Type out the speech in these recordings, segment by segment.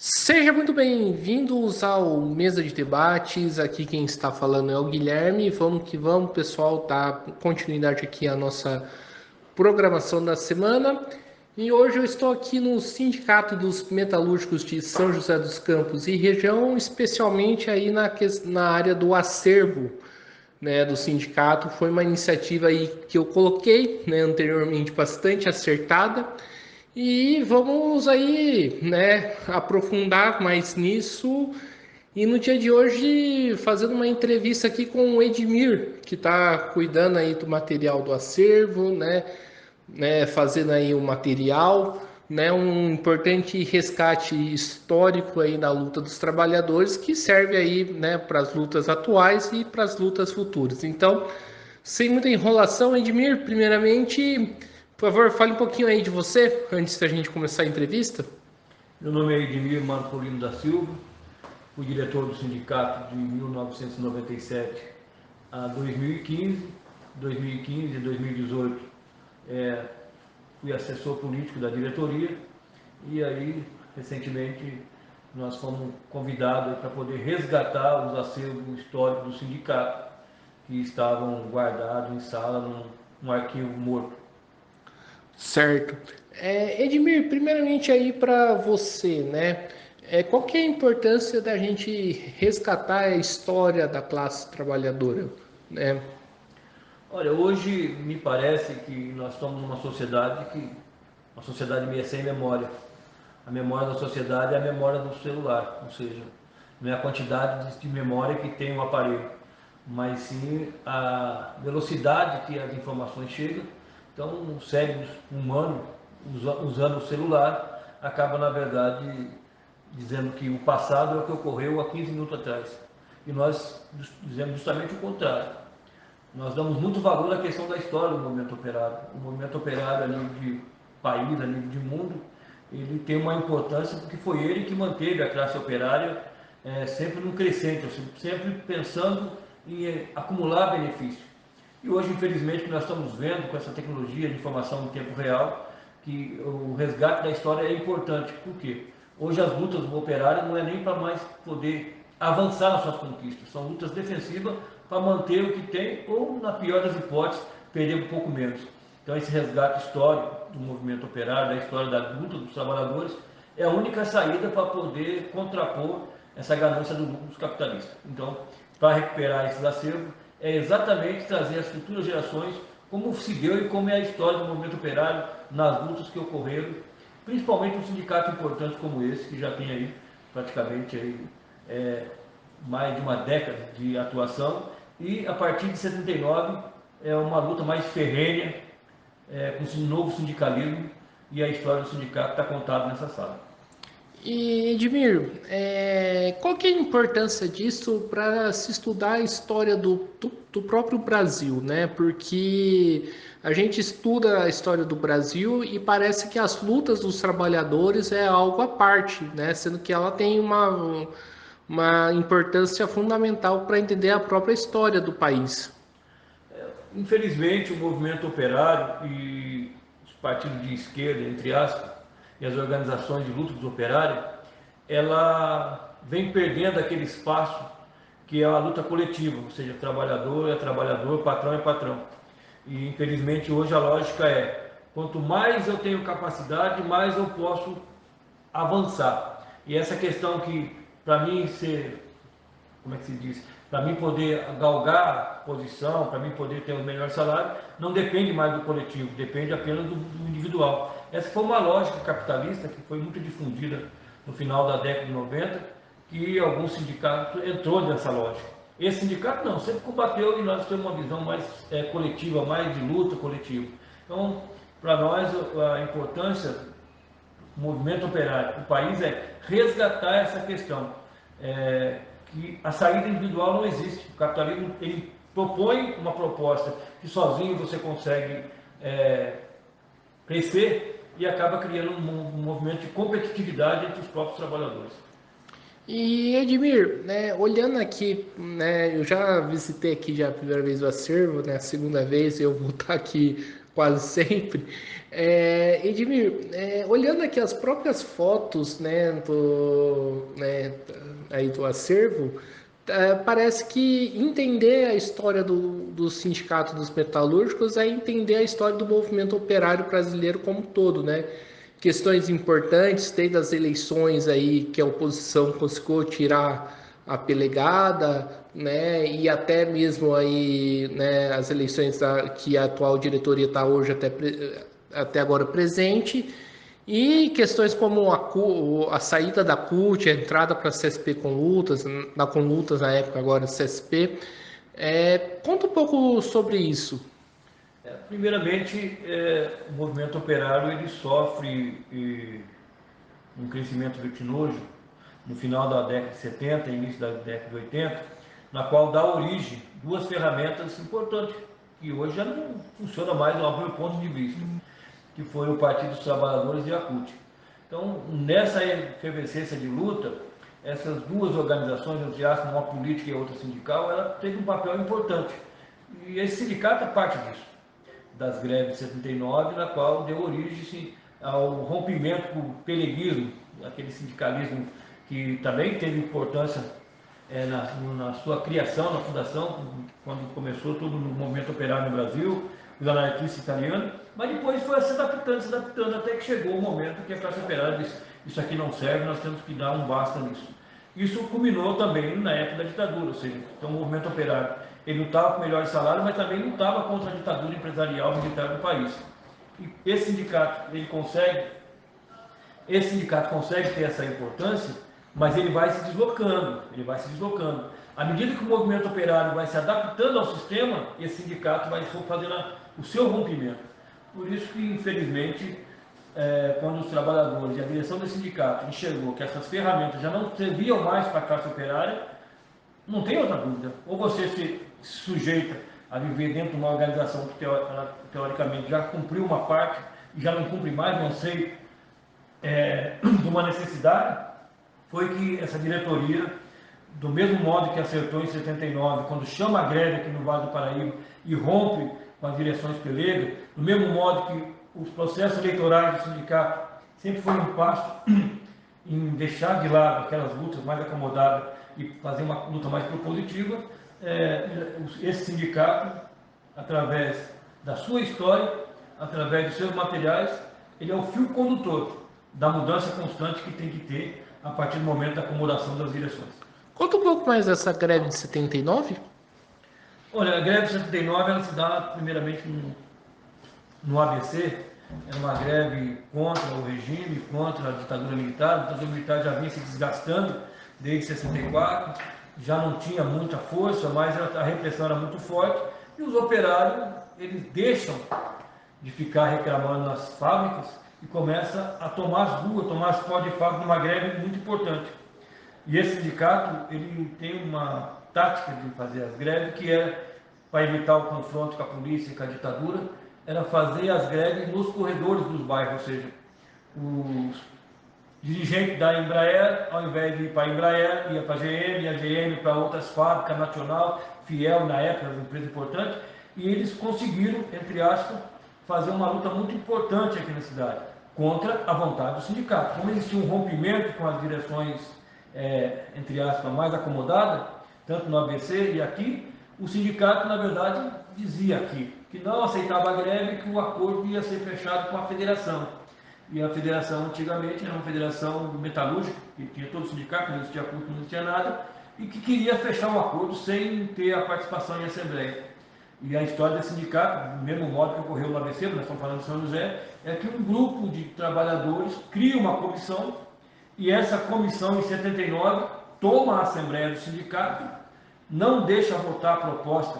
Seja muito bem-vindos ao Mesa de Debates. Aqui quem está falando é o Guilherme. Vamos que vamos, pessoal. Tá continuidade aqui a nossa programação da semana. E hoje eu estou aqui no Sindicato dos Metalúrgicos de São José dos Campos e região, especialmente aí na área do acervo, né, do sindicato. Foi uma iniciativa aí que eu coloquei, né, anteriormente bastante acertada. E vamos aí, né, aprofundar mais nisso. E no dia de hoje, fazendo uma entrevista aqui com o Edmir, que está cuidando aí do material do acervo, né, fazendo aí o material, né, um importante resgate histórico aí na luta dos trabalhadores, que serve aí, né, para as lutas atuais e para as lutas futuras. Então, sem muita enrolação, Edmir, primeiramente, por favor, fale um pouquinho aí de você, antes da gente começar a entrevista. Meu nome é Edmir Marcolino da Silva, fui diretor do sindicato de 1997 a 2015, 2015 e 2018 fui assessor político da diretoria e aí recentemente nós fomos convidados para poder resgatar os acervos históricos do sindicato que estavam guardados em sala num arquivo morto. Certo. Edmir, primeiramente aí para você, né? Qual que é a importância da gente resgatar a história da classe trabalhadora, né? Olha, hoje me parece que nós estamos numa sociedade uma sociedade meio sem memória. A memória da sociedade é a memória do celular, ou seja, não é a quantidade de memória que tem o aparelho, mas sim a velocidade que as informações chegam. Então, o cérebro humano, usando o celular, acaba, na verdade, dizendo que o passado é o que ocorreu há 15 minutos atrás. E nós dizemos justamente o contrário. Nós damos muito valor à questão da história do movimento operário. O movimento operário a nível de país, a nível de mundo, ele tem uma importância porque foi ele que manteve a classe operária sempre num crescente, sempre pensando em acumular benefício. E hoje, infelizmente, que nós estamos vendo com essa tecnologia de informação em tempo real, que o resgate da história é importante. Por quê? Hoje as lutas do operário não é nem para mais poder avançar nas suas conquistas, são lutas defensivas para manter o que tem ou, na pior das hipóteses, perder um pouco menos. Então esse resgate histórico do movimento operário, da história da luta dos trabalhadores, é a única saída para poder contrapor essa ganância do lucro dos capitalistas. Então, para recuperar esses acervos, é exatamente trazer as futuras gerações como se deu e como é a história do movimento operário nas lutas que ocorreram, principalmente um sindicato importante como esse, que já tem aí praticamente aí, mais de uma década de atuação, e a partir de 79 é uma luta mais ferrenha, com um novo sindicalismo, e a história do sindicato está contada nessa sala. E Edmir, qual que é a importância disso para se estudar a história do próprio Brasil, né? Porque a gente estuda a história do Brasil e parece que as lutas dos trabalhadores é algo à parte, né? Sendo que ela tem uma importância fundamental para entender a própria história do país. Infelizmente, o movimento operário e os partidos de esquerda, entre aspas, e as organizações de luta dos operários, ela vem perdendo aquele espaço que é a luta coletiva, ou seja, trabalhador é trabalhador, patrão é patrão. E infelizmente hoje a lógica é, quanto mais eu tenho capacidade, mais eu posso avançar. E essa questão que, para mim ser, como é que se diz, para mim poder galgar posição, para mim poder ter o melhor salário, não depende mais do coletivo, depende apenas do individual. Essa foi uma lógica capitalista que foi muito difundida no final da década de 90, que alguns sindicatos entrou nessa lógica. Esse sindicato não, sempre combateu e nós temos uma visão mais coletiva, mais de luta coletiva. Então, para nós, a importância do movimento operário, o país é resgatar essa questão. Que a saída individual não existe. O capitalismo ele propõe uma proposta que sozinho você consegue crescer e acaba criando um movimento de competitividade entre os próprios trabalhadores. E Edmir, né, olhando aqui, né, eu já visitei aqui já a primeira vez o acervo, né, a segunda vez eu vou estar aqui quase sempre. Edmir, olhando aqui as próprias fotos, aí do acervo, parece que entender a história do Sindicato dos Metalúrgicos é entender a história do movimento operário brasileiro como um todo, né? Questões importantes, desde as eleições aí que a oposição conseguiu tirar a pelegada, né? E até mesmo aí, né, as eleições que a atual diretoria está hoje até agora presente. E questões como a saída da CUT, a entrada para a CSP com lutas na época agora CSP. Conta um pouco sobre isso. Primeiramente, o movimento operário ele sofre um crescimento vertiginoso no final da década de 70 e início da década de 80, na qual dá origem duas ferramentas importantes, que hoje já não funciona mais ao meu ponto de vista, que foi o Partido dos Trabalhadores e a CUT. Então, nessa efervescência de luta, essas duas organizações, entre aspas, uma política e outra sindical, ela teve um papel importante. E esse sindicato é parte disso, das greves de 79, na qual deu origem ao rompimento com o peleguismo, aquele sindicalismo que também teve importância na sua criação, na fundação, quando começou todo o movimento operário no Brasil, os anarquistas italianos, mas depois foi se adaptando, até que chegou o momento que a classe operária disse: isso aqui não serve, nós temos que dar um basta nisso. Isso culminou também na época da ditadura, ou seja, então o movimento operário ele lutava com melhores salários, mas também lutava contra a ditadura empresarial e militar do país. E esse sindicato consegue ter essa importância, mas ele vai se deslocando. À medida que o movimento operário vai se adaptando ao sistema, esse sindicato vai fazendo o seu rompimento. Por isso que, infelizmente, quando os trabalhadores e a direção do sindicato enxergou que essas ferramentas já não serviam mais para a classe operária, não tem outra dúvida. Ou você se sujeita a viver dentro de uma organização que teoricamente já cumpriu uma parte e já não cumpre mais, não sei, de uma necessidade, foi que essa diretoria, do mesmo modo que acertou em 79, quando chama a greve aqui no Vale do Paraíba e rompe com as direções pelegas, do mesmo modo que os processos eleitorais do sindicato sempre foi um passo em deixar de lado aquelas lutas mais acomodadas e fazer uma luta mais propositiva, esse sindicato, através da sua história, através dos seus materiais, ele é o fio condutor da mudança constante que tem que ter a partir do momento da acomodação das direções. Conta um pouco mais dessa greve de 79. Olha, a greve de 79 ela se dá primeiramente no ABC. Era uma greve contra o regime, contra a ditadura militar. A ditadura militar já vinha se desgastando desde 64, já não tinha muita força, mas a repressão era muito forte. E os operários, eles deixam de ficar reclamando nas fábricas e começam a tomar as ruas, tomar as portas de fábrica numa greve muito importante. E esse sindicato, ele tem uma tática de fazer as greves, que é, para evitar o confronto com a polícia e com a ditadura, era fazer as greves nos corredores dos bairros, ou seja, os dirigentes da Embraer, ao invés de ir para a Embraer, ia para a GM, e a GM para outras fábricas, Nacional, Fiel, na época, as empresas importantes, e eles conseguiram, entre aspas, fazer uma luta muito importante aqui na cidade, contra a vontade do sindicato. Como existia um rompimento com as direções, entre aspas, mais acomodadas, tanto no ABC e aqui, o sindicato, na verdade, dizia aqui que não aceitava a greve, que o acordo ia ser fechado com a federação. E a federação, antigamente, era uma federação metalúrgica, que tinha todo o sindicato, não existia CUT, não existia nada, e que queria fechar um acordo sem ter a participação em assembleia. E a história desse sindicato, do mesmo modo que ocorreu no ABC, nós estamos falando de São José, é que um grupo de trabalhadores cria uma comissão, e essa comissão, em 79, toma a assembleia do sindicato, não deixa votar a proposta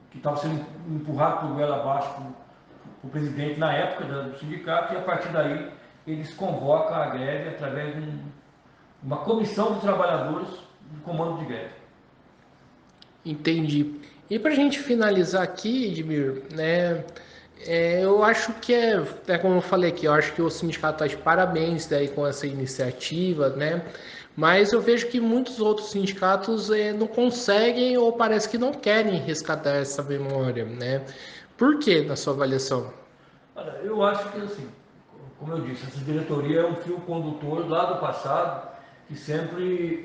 que estava sendo empurrada por goela abaixo o presidente na época do sindicato, e a partir daí eles convocam a greve através de uma comissão de trabalhadores do comando de greve. Entendi. E para a gente finalizar aqui, Edmir, né, eu acho que como eu falei aqui, eu acho que o sindicato está de parabéns daí com essa iniciativa, né? Mas eu vejo que muitos outros sindicatos não conseguem ou parece que não querem resgatar essa memória, né? Por quê, na sua avaliação? Olha, eu acho que, assim, como eu disse, essa diretoria é um fio condutor lá do passado que sempre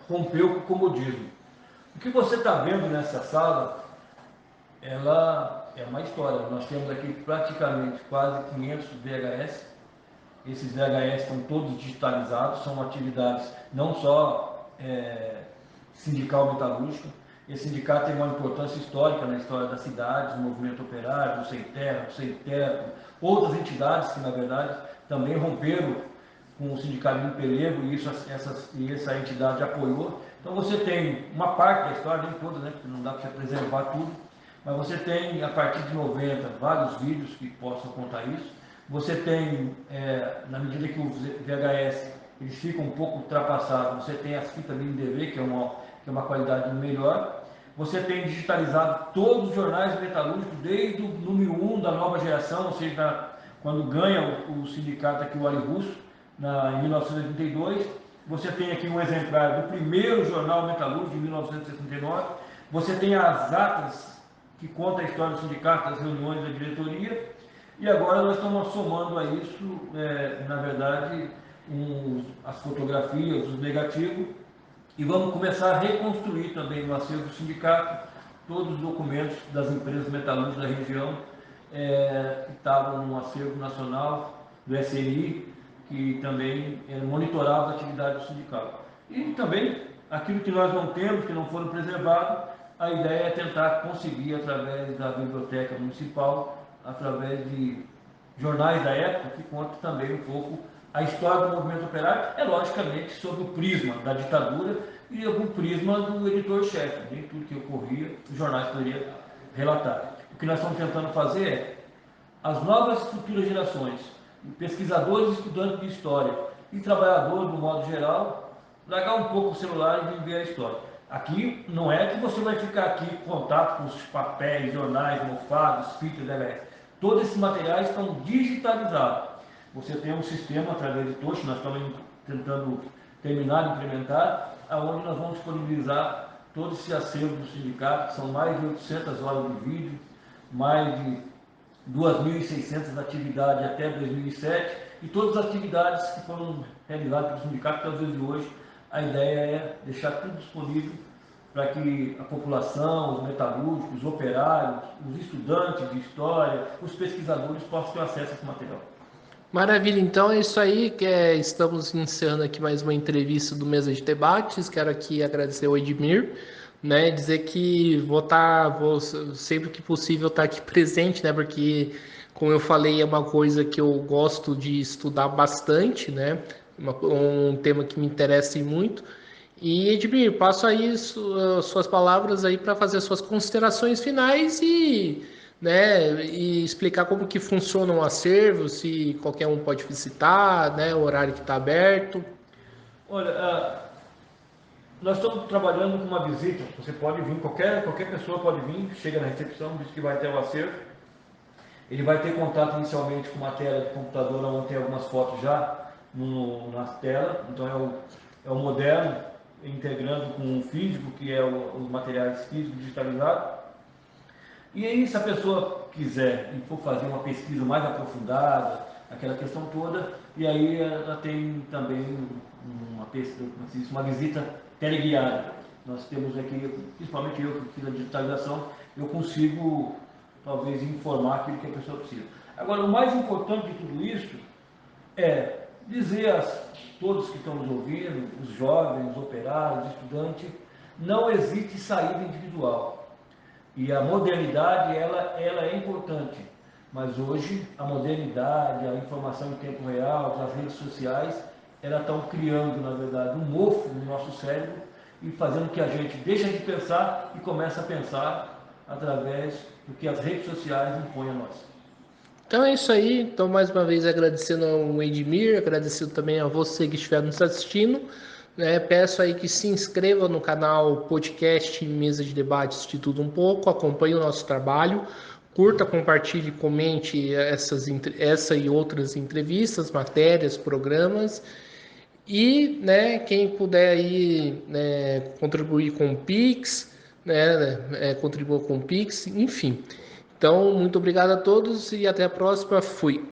rompeu com o comodismo. O que você está vendo nessa sala, ela é uma história. Nós temos aqui praticamente quase 500 VHS. Esses VHS estão todos digitalizados, são atividades não só sindical metalúrgica. Esse sindicato tem uma importância histórica na história da cidade, do movimento operário, do sem terra, do sem teto, outras entidades que, na verdade, também romperam com o sindicato em pelego e essa entidade apoiou. Então você tem uma parte da história, nem toda, né, porque não dá para você preservar tudo, mas você tem, a partir de 90, vários vídeos que possam contar isso. Você tem, na medida que os VHS eles ficam um pouco ultrapassados, você tem as fitas MDV, que é uma qualidade melhor. Você tem digitalizado todos os jornais metalúrgicos, desde o número 1 da nova geração, ou seja, quando ganha o sindicato aqui, o Ali Russo, em 1982. Você tem aqui um exemplar do primeiro jornal metalúrgico, de 1969. Você tem as atas que contam a história do sindicato, das reuniões da diretoria. E agora nós estamos somando a isso, na verdade, as fotografias, os negativos, e vamos começar a reconstruir também no acervo do sindicato todos os documentos das empresas metalúrgicas da região que estavam no acervo nacional do SNI, que também monitorava a atividade do sindicato. E também aquilo que nós não temos, que não foram preservados, a ideia é tentar conseguir, através da biblioteca municipal, através de jornais da época, que contam também um pouco a história do movimento operário, logicamente sob o prisma da ditadura e o prisma do editor-chefe. Nem tudo que ocorria, os jornais poderiam relatar. O que nós estamos tentando fazer é as novas futuras gerações, pesquisadores e estudantes de história e trabalhadores, do modo geral, largar um pouco o celular e viver a história. Aqui não é que você vai ficar aqui em contato com os papéis, jornais, mofados, fitas, DVS. Todos esses materiais estão digitalizados. Você tem um sistema através de touch, nós estamos tentando terminar de implementar, aonde nós vamos disponibilizar todo esse acervo do sindicato, que são mais de 800 horas de vídeo, mais de 2.600 atividades até 2007, e todas as atividades que foram realizadas pelo sindicato até os dias de hoje. A ideia é deixar tudo disponível para que a população, os metalúrgicos, os operários, os estudantes de história, os pesquisadores possam ter acesso a esse material. Maravilha, então é isso aí, estamos iniciando aqui mais uma entrevista do Mesa de Debates. Quero aqui agradecer ao Edmir, né, dizer que vou sempre que possível estar aqui presente, né, porque, como eu falei, é uma coisa que eu gosto de estudar bastante, né, um tema que me interessa muito. E Edmir, passo aí suas palavras aí para fazer suas considerações finais e explicar como que funciona o acervo, se qualquer um pode visitar, né, o horário que está aberto. Olha, nós estamos trabalhando com uma visita. Você pode vir, qualquer pessoa pode vir, chega na recepção, diz que vai ter o acervo. Ele vai ter contato inicialmente com uma tela de computador, onde tem algumas fotos já na tela. Então é o moderno, integrando com o físico, que é os materiais físicos digitalizados. E aí, se a pessoa quiser e for fazer uma pesquisa mais aprofundada, aquela questão toda, e aí ela tem também uma visita teleguiada. Nós temos aqui, principalmente eu que fiz a digitalização, eu consigo talvez informar aquilo que a pessoa precisa. Agora, o mais importante de tudo isso é dizer a todos que estão nos ouvindo, os jovens, os operários, os estudantes, não existe saída individual. E a modernidade, ela é importante, mas hoje a modernidade, a informação em tempo real, as redes sociais, elas estão criando, na verdade, um mofo no nosso cérebro e fazendo que a gente deixe de pensar e comece a pensar através do que as redes sociais impõem a nós. Então é isso aí. Então, mais uma vez, agradecendo ao Edmir, agradecendo também a você que estiver nos assistindo. Peço aí que se inscreva no canal podcast Mesa de Debates de Tudo Um Pouco, acompanhe o nosso trabalho, curta, compartilhe, comente essa e outras entrevistas, matérias, programas. E, né, quem puder aí, contribuir com o Pix, contribua com o Pix, enfim. Então, muito obrigado a todos e até a próxima. Fui.